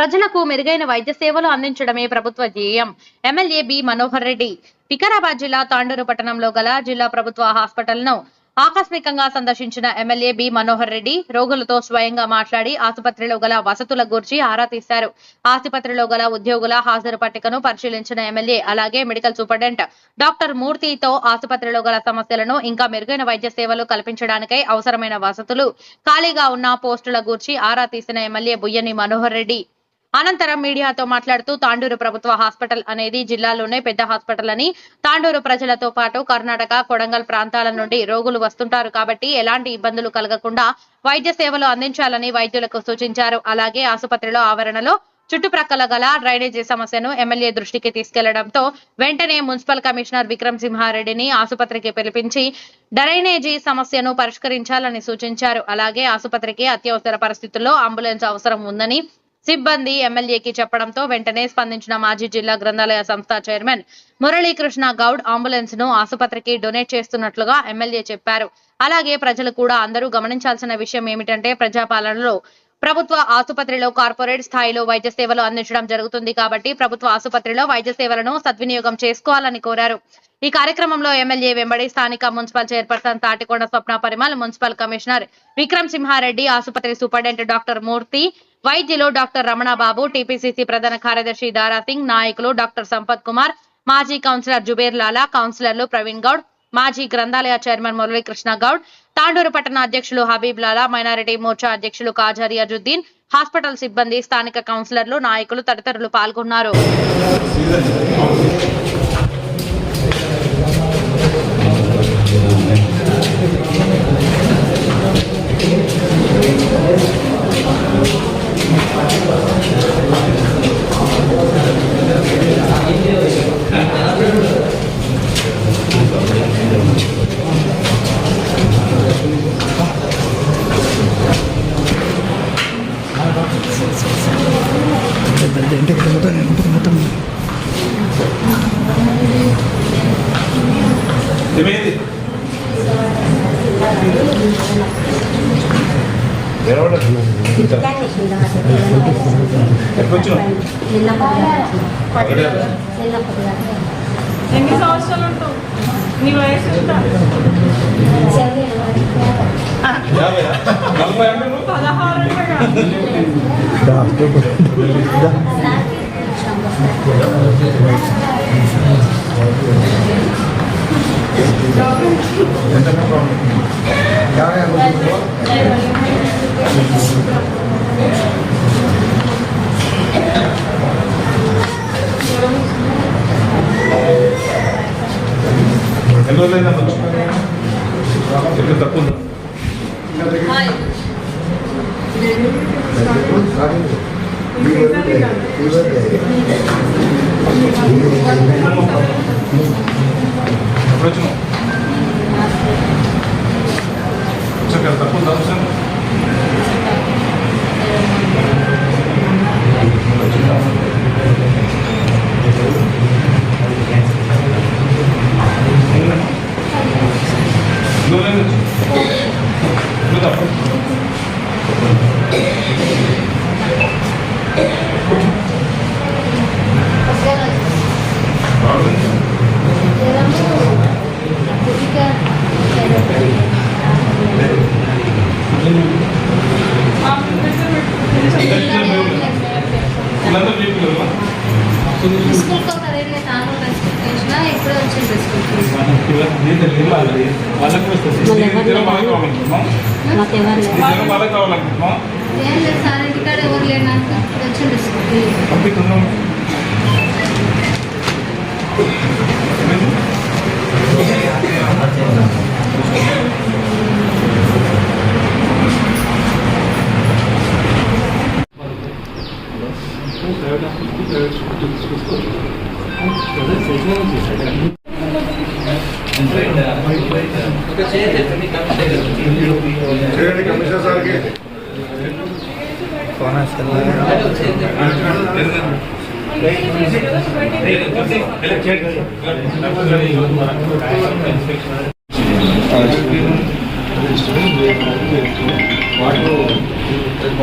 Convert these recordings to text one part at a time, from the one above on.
ప్రజలకు మెరుగైన వైద్య సేవలు అందించడమే ప్రభుత్వ ధ్యేయం. ఎమ్మెల్యే బి మనోహర్ రెడ్డి వికారాబాద్ జిల్లా తాండూరు పట్టణంలో గల జిల్లా ప్రభుత్వ హాస్పిటల్ను ఆకస్మికంగా సందర్శించిన ఎమ్మెల్యే బి మనోహర్ రెడ్డి రోగులతో స్వయంగా మాట్లాడి ఆసుపత్రిలో గల వసతుల గురించి ఆరా తీశారు. ఆసుపత్రిలో గల ఉద్యోగుల హాజరు పట్టికను పరిశీలించిన ఎమ్మెల్యే అలాగే మెడికల్ సూపరింటెండెంట్ డాక్టర్ మూర్తితో ఆసుపత్రిలో గల సమస్యలను ఇంకా మెరుగైన వైద్య సేవలు కల్పించడానికై అవసరమైన వసతులు ఖాళీగా ఉన్న పోస్టుల గురించి ఆరా తీసిన ఎమ్మెల్యే బుయ్యని మనోహర్ రెడ్డి అనంతరం మీడియాతో మాట్లాడుతూ తాండూరు ప్రభుత్వ హాస్పిటల్ అనేది జిల్లాలోనే పెద్ద హాస్పిటల్ అని, తాండూరు ప్రజలతో పాటు కర్ణాటక, కొడంగల్ ప్రాంతాల నుండి రోగులు వస్తుంటారు కాబట్టి ఎలాంటి ఇబ్బందులు కలగకుండా వైద్య సేవలు అందించాలని వైద్యులకు సూచించారు. అలాగే ఆసుపత్రిలో ఆవరణలో చుట్టుప్రక్కల గల డ్రైనేజీ సమస్యను ఎమ్మెల్యే దృష్టికి తీసుకెళ్లడంతో వెంటనే మున్సిపల్ కమిషనర్ విక్రమ్ సింహారెడ్డిని ఆసుపత్రికి పిలిపించి డ్రైనేజీ సమస్యను పరిష్కరించాలని సూచించారు. అలాగే ఆసుపత్రికి అత్యవసర పరిస్థితుల్లో అంబులెన్స్ అవసరం ఉందని సిబ్బంది ఎమ్మెల్యేకి చెప్పడంతో వెంటనే స్పందించిన మాజీ జిల్లా గ్రంథాలయ సంస్థ చైర్మన్ మురళీకృష్ణ గౌడ్ అంబులెన్స్ ను ఆసుపత్రికి డొనేట్ చేస్తున్నట్లుగా ఎమ్మెల్యే చెప్పారు. అలాగే ప్రజలు కూడా అందరూ గమనించాల్సిన విషయం ఏమిటంటే ప్రజాపాలనలో ప్రభుత్వ ఆసుపత్రిలో కార్పొరేట్ స్థాయిలో వైద్య సేవలు అందించడం జరుగుతుంది కాబట్టి ప్రభుత్వ ఆసుపత్రిలో వైద్య సేవలను సద్వినియోగం చేసుకోవాలని కోరారు. ఈ కార్యక్రమంలో ఎమ్మెల్యే వెంబడి స్థానిక మున్సిపల్ చైర్పర్సన్ తాటికొండ స్వప్న పరిమల్, మున్సిపల్ కమిషనర్ విక్రమ్ సింహారెడ్డి, ఆసుపత్రి సూపరింటెండెంట్ డాక్టర్ మూర్తి, వైద్యులు డాక్టర్ రమణబాబు, టీపీసీసీ ప్రధాన కార్యదర్శి దారాసింగ్, నాయకులు డాక్టర్ సంపత్ కుమార్, మాజీ కౌన్సిలర్ జుబేర్ లాలా, కౌన్సిలర్లు ప్రవీణ్ గౌడ్, మాజీ గ్రంథాలయ చైర్మన్ మురళీకృష్ణ గౌడ్, తాండూరు పట్టణ అధ్యక్షులు హబీబ్ లాలా, మైనారిటీ మోర్చా అధ్యక్షులు కాజారి అజుద్దీన్, హాస్పిటల్ సిబ్బంది, స్థానిక కౌన్సిలర్లు, నాయకులు తదితరులు పాల్గొన్నారు. ఎన్ని సంవత్సరాలు ఉంటావు? నీ వయసు ఎంత?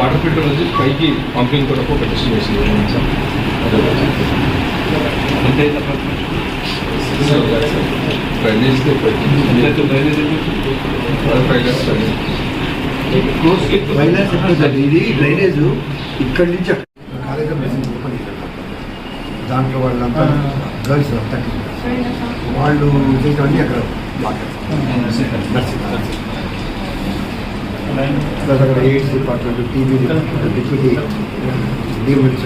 4 ఫీట్ ఇక్కడ నుంచి పైకి పంపింగ్ కొరకు ఒక డెస్టినేషన్ అంటే డ్రైనేజ్ ఇది డ్రైనేజ్ ఇక్కడి నుంచి కాలేజ్ ఓపెన్ దాంట్లో వాళ్ళంతా గర్ల్స్ అంతా వాళ్ళు చేసేవన్నీ అక్కడ ప్లస్ అక్కడ AIDS department TB department deputy DMH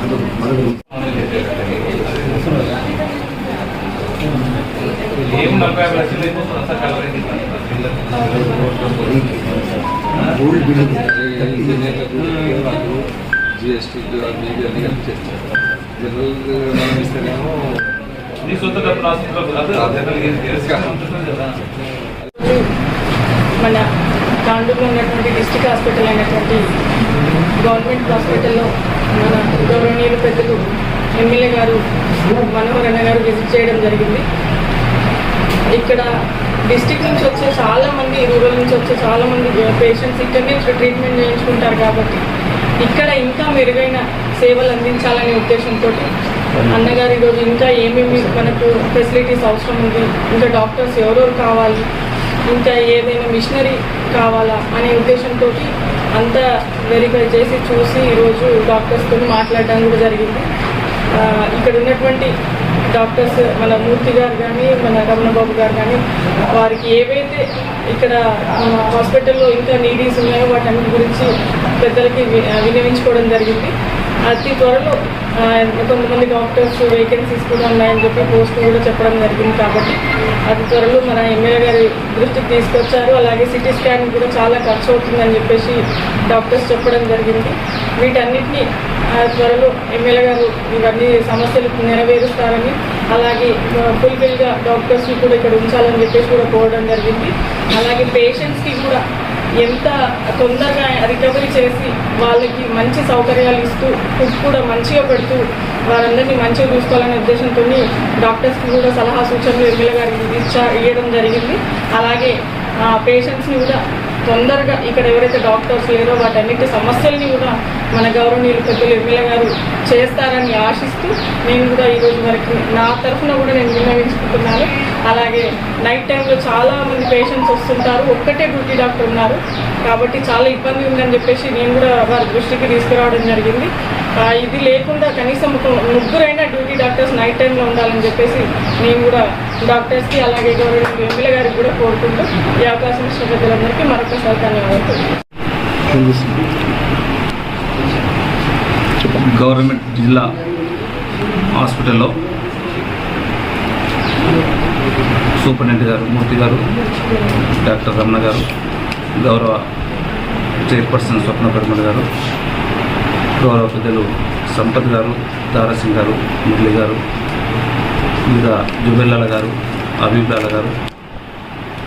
అదొక మరొక ఓల్డ్ బిల్డింగ్ జిఎస్టీ అన్ని చేస్తారు జనరల్ మనం ఇస్తేనేమో నీ సొంత డబ్బులు మన తాండూరులో ఉన్నటువంటి డిస్ట్రిక్ట్ హాస్పిటల్ అయినటువంటి గవర్నమెంట్ హాస్పిటల్లో మన గౌరవనీయులు పెద్దలు ఎమ్మెల్యే గారు మనోహర్ అన్న గారు విజిట్ చేయడం జరిగింది. ఇక్కడ డిస్ట్రిక్ట్ నుంచి వచ్చే చాలామంది, రూరల్ నుంచి వచ్చే చాలామంది పేషెంట్స్ ఇక్కడనే ట్రీట్మెంట్ చేయించుకుంటారు కాబట్టి ఇక్కడ ఇంకా మెరుగైన సేవలు అందించాలనే ఉద్దేశంతో అన్నగారు ఈరోజు ఇంకా ఏమేమి మనకు ఫెసిలిటీస్ అవసరం ఉంది, ఇంకా డాక్టర్స్ ఎవరెవరు కావాలి, ఇంకా ఏదైనా మిషనరీ కావాలా అనే ఉద్దేశంతో అంతా వెరిఫై చేసి చూసి ఈరోజు డాక్టర్స్తో మాట్లాడడం కూడా జరిగింది. ఇక్కడ ఉన్నటువంటి డాక్టర్స్ మన మూర్తి గారు కానీ మన రమణబాబు గారు కానీ వారికి ఏవైతే ఇక్కడ హాస్పిటల్లో ఇంకా నీడీస్ ఉన్నాయో వాటన్నిటి గురించి పెద్దలకి వినియోగించుకోవడం జరిగింది. అతి త్వరలో కొంతమంది డాక్టర్స్ వేకెన్సీస్ కూడా ఉన్నాయని చెప్పి పోస్ట్ కూడా చెప్పడం జరిగింది. కాబట్టి అతి త్వరలో మన ఎమ్మెల్యే గారి దృష్టికి తీసుకొచ్చారు. అలాగే సిటీ స్కాన్ కూడా చాలా ఖర్చు అవుతుందని చెప్పేసి డాక్టర్స్ చెప్పడం జరిగింది. వీటన్నిటినీ త్వరలో ఎమ్మెల్యే గారు ఇవన్నీ సమస్యలు నెరవేరుస్తారని, అలాగే ఫుల్ఫిల్గా డాక్టర్స్ని కూడా ఇక్కడ ఉంచాలని చెప్పేసి కూడా కోరడం జరిగింది. అలాగే పేషెంట్స్కి కూడా ఎంత తొందరగా రికవరీ చేసి వాళ్ళకి మంచి సౌకర్యాలు ఇస్తూ ఫుడ్ కూడా మంచిగా పెడుతూ వారందరినీ మంచిగా చూసుకోవాలనే ఉద్దేశంతో డాక్టర్స్కి కూడా సలహా సూచనలు ఎమ్మెల్యే గారికి ఇవ్వడం జరిగింది. అలాగే పేషెంట్స్ని కూడా తొందరగా ఇక్కడ ఎవరైతే డాక్టర్స్ లేరో వాటన్నిటి సమస్యల్ని కూడా మన గౌరవనీయులు పెద్దలు ఎమ్మెల్యే గారు చేస్తారని ఆశిస్తూ నేను కూడా ఈరోజు వరకు నా తరఫున కూడా నేను విన్నవించుకుంటున్నాను. అలాగే నైట్ టైంలో చాలామంది పేషెంట్స్ వస్తుంటారు, ఒక్కటే డ్యూటీ డాక్టర్ ఉన్నారు కాబట్టి చాలా ఇబ్బంది ఉందని చెప్పేసి నేను కూడా వారి దృష్టికి తీసుకురావడం జరిగింది. ఇది లేకుండా కనీసం ముగ్గురైనా డ్యూటీ డాక్టర్స్ నైట్ టైంలో ఉండాలని చెప్పేసి నేను కూడా డాక్టర్స్కి అలాగే గౌరవనీయులు ఎమ్మెల్యే గారికి కూడా కోరుకుంటూ ఈ అవకాశం ఇచ్చిన పెద్దలందరికీ మరొకసారి ధన్యవాదాలు. గవర్నమెంట్ జిల్లా హాస్పిటల్లో సూపరింటెండెంట్ గారు మూర్తి గారు, డాక్టర్ రమణ గారు, గౌరవ చైర్పర్సన్ స్వప్న పరిమళ గారు, గౌరవ పెద్దలు సంపత్ గారు, తారాసింగ్ గారు, మురళి గారు, ఇంకా జుబెల్లాల గారు, అబీబ్లాల గారు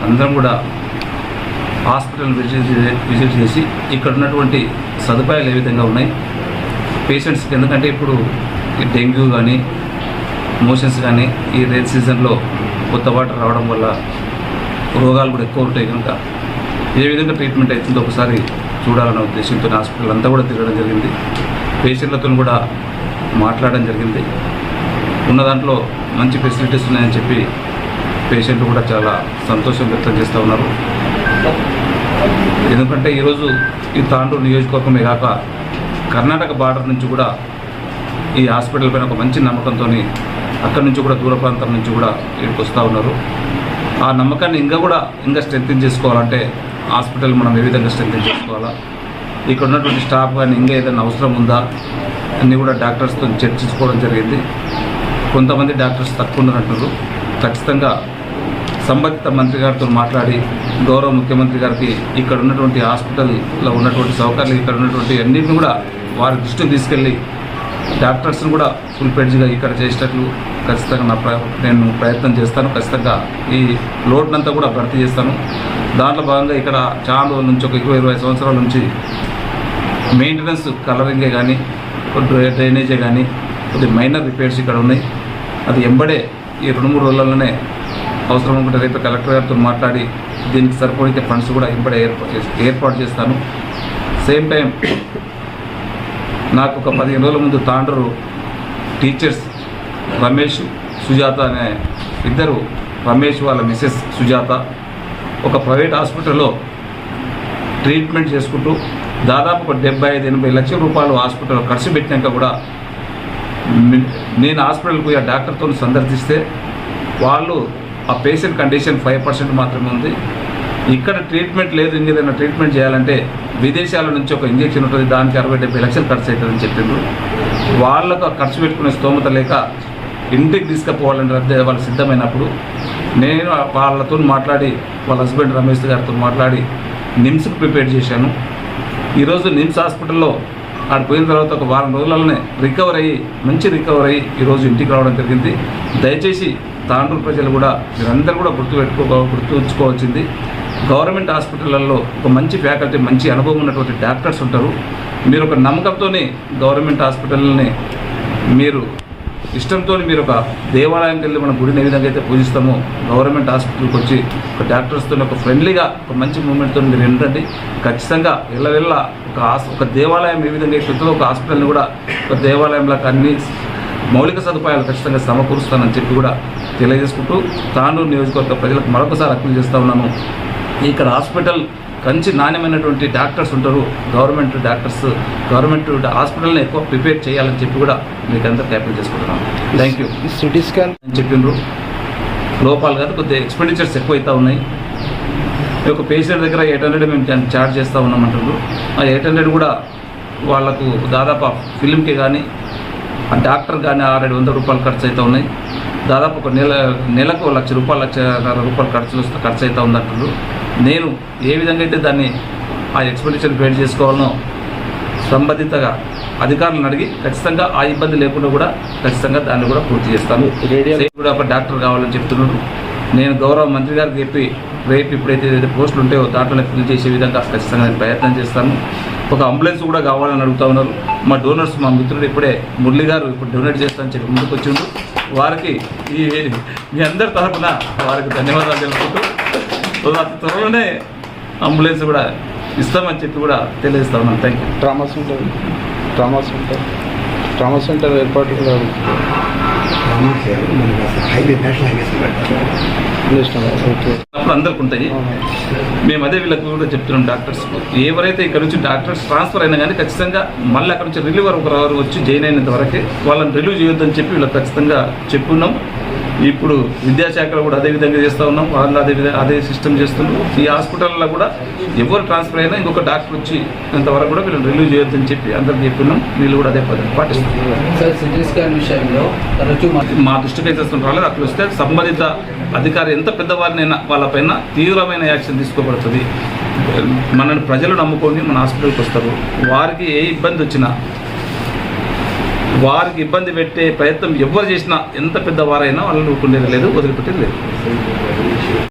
అందరం కూడా హాస్పిటల్ విజిట్ చేసి ఇక్కడ ఉన్నటువంటి సదుపాయాలు ఏ విధంగా ఉన్నాయి పేషెంట్స్కి. ఎందుకంటే ఇప్పుడు డెంగ్యూ కానీ మోషన్స్ కానీ ఈ రైన్ సీజన్లో కొత్త వాటర్ రావడం వల్ల రోగాలు కూడా ఎక్కువ ఉంటాయి కనుక ఏ విధంగా ట్రీట్మెంట్ అవుతుందో ఒకసారి చూడాలనే ఉద్దేశంతో హాస్పిటల్ అంతా కూడా తిరగడం జరిగింది. పేషెంట్లతో కూడా మాట్లాడడం జరిగింది. ఉన్న దాంట్లో మంచి ఫెసిలిటీస్ ఉన్నాయని చెప్పి పేషెంట్లు కూడా చాలా సంతోషం వ్యక్తం చేస్తూ ఉన్నారు. ఎందుకంటే ఈరోజు ఈ తాండూరు నియోజకవర్గమే కాక కర్ణాటక బార్డర్ నుంచి కూడా ఈ హాస్పిటల్ పైన ఒక మంచి నమ్మకంతో అక్కడి నుంచి కూడా దూర ప్రాంతం నుంచి కూడా ఇక్కడికి వస్తూ ఉన్నారు. ఆ నమ్మకాన్ని ఇంకా స్ట్రెంథెన్ చేసుకోవాలంటే హాస్పిటల్ మనం ఏ విధంగా స్ట్రెంథెన్ చేసుకోవాలా, ఇక్కడ ఉన్నటువంటి స్టాఫ్ కానీ ఇంకా ఏదైనా అవసరం ఉందా అన్నీ కూడా డాక్టర్స్తో చర్చించుకోవడం జరిగింది. కొంతమంది డాక్టర్స్ తక్కువ ఉన్నారంటున్నారు. ఖచ్చితంగా సంబంధిత మంత్రి గారితో మాట్లాడి గౌరవ ముఖ్యమంత్రి గారికి ఇక్కడ ఉన్నటువంటి హాస్పిటల్లో ఉన్నటువంటి సౌకర్యాలు ఇక్కడ ఉన్నటువంటి అన్నింటిని కూడా వారి దృష్టికి తీసుకెళ్ళి డాక్టర్స్ని కూడా ఫుల్ ప్లెడ్జ్గా ఇక్కడ చేసేటట్లు ఖచ్చితంగా నేను ప్రయత్నం చేస్తాను. ఖచ్చితంగా ఈ లోడ్నంతా కూడా భర్తీ చేస్తాను. దాంట్లో భాగంగా ఇక్కడ చాలా రోజుల నుంచి ఒక 20 సంవత్సరాల నుంచి మెయింటెనెన్స్ కలరింగే కానీ డ్రైనేజే కానీ కొద్ది మైనర్ రిపేర్స్ ఇక్కడ ఉన్నాయి. అది ఎంబడే ఈ 2-3 రోజుల్లోనే అవసరం అనుకుంటే రేపు కలెక్టర్ గారితో మాట్లాడి దీనికి సరిపడే ఫండ్స్ కూడా ఎంబడే ఏర్పాటు చేస్తాను. సేమ్ టైం నాకు ఒక 15 రోజుల ముందు తాండూరు టీచర్స్ రమేష్ సుజాత అనే ఇద్దరు, రమేష్ వాళ్ళ మిసెస్ సుజాత ఒక ప్రైవేట్ హాస్పిటల్లో ట్రీట్మెంట్ చేసుకుంటూ దాదాపు ఒక 75-80 లక్షల రూపాయలు హాస్పిటల్ ఖర్చు పెట్టినాక కూడా నేను హాస్పిటల్కి ఆ డాక్టర్తో సందర్శిస్తే వాళ్ళు ఆ పేషెంట్ కండిషన్ 5% మాత్రమే ఉంది, ఇక్కడ ట్రీట్మెంట్ లేదు, ఇంకేదైనా ట్రీట్మెంట్ చేయాలంటే విదేశాల నుంచి ఒక ఇంజెక్షన్ ఉంటుంది, దానికి 60-70 లక్షలు ఖర్చు అవుతుందని చెప్పిండ్రు. వాళ్ళకు ఆ ఖర్చు పెట్టుకునే స్తోమత లేక ఇంటికి తీసుకుపోవాలంటే వాళ్ళు సిద్ధమైనప్పుడు నేను వాళ్ళతో మాట్లాడి వాళ్ళ హస్బెండ్ రమేష్ గారితో మాట్లాడి నిమ్స్కి ప్రిపేర్ చేశాను. ఈరోజు నిమ్స్ హాస్పిటల్లో ఆడ పోయిన తర్వాత ఒక వారం రోజులలోనే మంచి రికవర్ అయ్యి ఈరోజు ఇంటికి రావడం జరిగింది. దయచేసి తాండూరు ప్రజలు కూడా మీరందరూ కూడా గుర్తుంచుకోవాల్సింది, గవర్నమెంట్ హాస్పిటళ్ళల్లో ఒక మంచి ఫ్యాకల్టీ, మంచి అనుభవం ఉన్నటువంటి డాక్టర్స్ ఉంటారు. మీరు ఒక నమ్మకంతోనే గవర్నమెంట్ హాస్పిటల్ని మీరు ఇష్టంతో మీరు ఒక దేవాలయంకి వెళ్ళి మన గుడిని ఏ విధంగా అయితే పూజిస్తామో గవర్నమెంట్ హాస్పిటల్కి వచ్చి ఒక డాక్టర్స్తో ఒక ఫ్రెండ్లీగా ఒక మంచి మూమెంట్తో మీరు ఏంటంటే ఖచ్చితంగా వెళ్ళ ఒక దేవాలయం ఏ విధంగా అయితే ఒక హాస్పిటల్ని కూడా ఒక దేవాలయంలో అన్ని మౌలిక సదుపాయాలు ఖచ్చితంగా సమకూరుస్తానని చెప్పి కూడా తెలియజేసుకుంటూ తాండూరు నియోజకవర్గ ప్రజలకు మరొకసారి అప్పీల్ చేస్తూ ఉన్నాను. ఇక్కడ హాస్పిటల్ మంచి నాణ్యమైనటువంటి డాక్టర్స్ ఉంటారు, గవర్నమెంట్ హాస్పిటల్ని ఎక్కువ ప్రిపేర్ చేయాలని చెప్పి కూడా మీకు అందరికీ అప్పీల్ చేసుకుంటున్నాను. Thank you. సిటీ స్కాన్ అని చెప్పిండ్రు, లోపాలు కాదు కొద్దిగా ఎక్స్పెండిచర్స్ ఎక్కువ అవుతూ ఉన్నాయి. ఒక పేషెంట్ దగ్గర 800 మేము ఛార్జ్ చేస్తూ ఉన్నామంటారు. ఆ 800 కూడా వాళ్ళకు దాదాపు ఫిల్మ్కి కానీ ఆ డాక్టర్ కానీ 600 రూపాయలు ఖర్చు అవుతూ ఉన్నాయి. దాదాపు ఒక నెలకు 1,00,000 రూపాయలు 1,50,000 రూపాయలు ఖర్చు అవుతూ ఉందంటారు. నేను ఏ విధంగా అయితే దాన్ని ఆ ఎక్స్పెండిచర్ పేడ్ చేసుకోవాలనో సంబంధితగా అధికారులను అడిగి ఖచ్చితంగా ఆ ఇబ్బంది లేకుండా కూడా ఖచ్చితంగా దాన్ని కూడా పూర్తి చేస్తాను. కూడా ఒక డాక్టర్ కావాలని చెప్తున్నాడు. నేను గౌరవ మంత్రి గారికి చెప్పి రేపు ఇప్పుడైతే పోస్టులు ఉంటాయో దాంట్లో ఫిల్ చేసే విధంగా ఖచ్చితంగా నేను ప్రయత్నం చేస్తాను. ఒక అంబులెన్స్ కూడా కావాలని అడుగుతూ ఉన్నారు. మా డోనర్స్, మా మిత్రుడు ఇప్పుడే మురళి గారు ఇప్పుడు డొనేట్ చేస్తానని చెప్పి ముందుకు వచ్చిండు. వారికి మీ అందరి తరఫున వారికి ధన్యవాదాలు తెలుపుకుంటూ త్వరలోనే అంబులెన్స్ కూడా ఇస్తామని చెప్పి కూడా తెలియజేస్తా ఉన్నాను. Thank you. ట్రామా సెంటర్ ఏర్పాటు కూడా అప్పుడు అందరికి ఉంటాయి. మేము అదే వీళ్ళకి కూడా చెప్తున్నాం డాక్టర్స్, ఎవరైతే ఇక్కడ నుంచి డాక్టర్స్ ట్రాన్స్ఫర్ అయినా కానీ ఖచ్చితంగా మళ్ళీ అక్కడ నుంచి రిలీవర్ ఒకరు వచ్చి జాయిన్ అయినంత వరకే వాళ్ళని రిలీవ్ చేయొద్దని చెప్పి వీళ్ళకి ఖచ్చితంగా చెప్పున్నాం. ఇప్పుడు విద్యాశాఖలో కూడా అదే విధంగా చేస్తూ ఉన్నాం, వాళ్ళు అదే సిస్టమ్ చేస్తున్నాం. ఈ హాస్పిటల్లో కూడా ఎవరు ట్రాన్స్ఫర్ అయినా ఇంకొక డాక్టర్ వచ్చి అంతవరకు కూడా వీళ్ళని రిలీవ్ చేయొద్దని చెప్పి అందరికి చెప్పున్నాం. వీళ్ళు కూడా అదే పాటిస్తున్నారు. మా దృష్టికి అయితే రాలేదు. అక్కడ వస్తే సంబంధిత అధికారి ఎంత పెద్దవారినైనా వాళ్ళపైన తీవ్రమైన యాక్షన్ తీసుకోబడుతుంది. మనల్ని ప్రజలు నమ్ముకొని మన హాస్పిటల్కి వస్తారు. వారికి ఏ ఇబ్బంది వచ్చినా వారికి ఇబ్బంది పెట్టే ప్రయత్నం ఎవరు చేసినా ఎంత పెద్దవారైనా వాళ్ళని ఊరుకునేది లేదు, వదిలిపెట్టేది లేదు.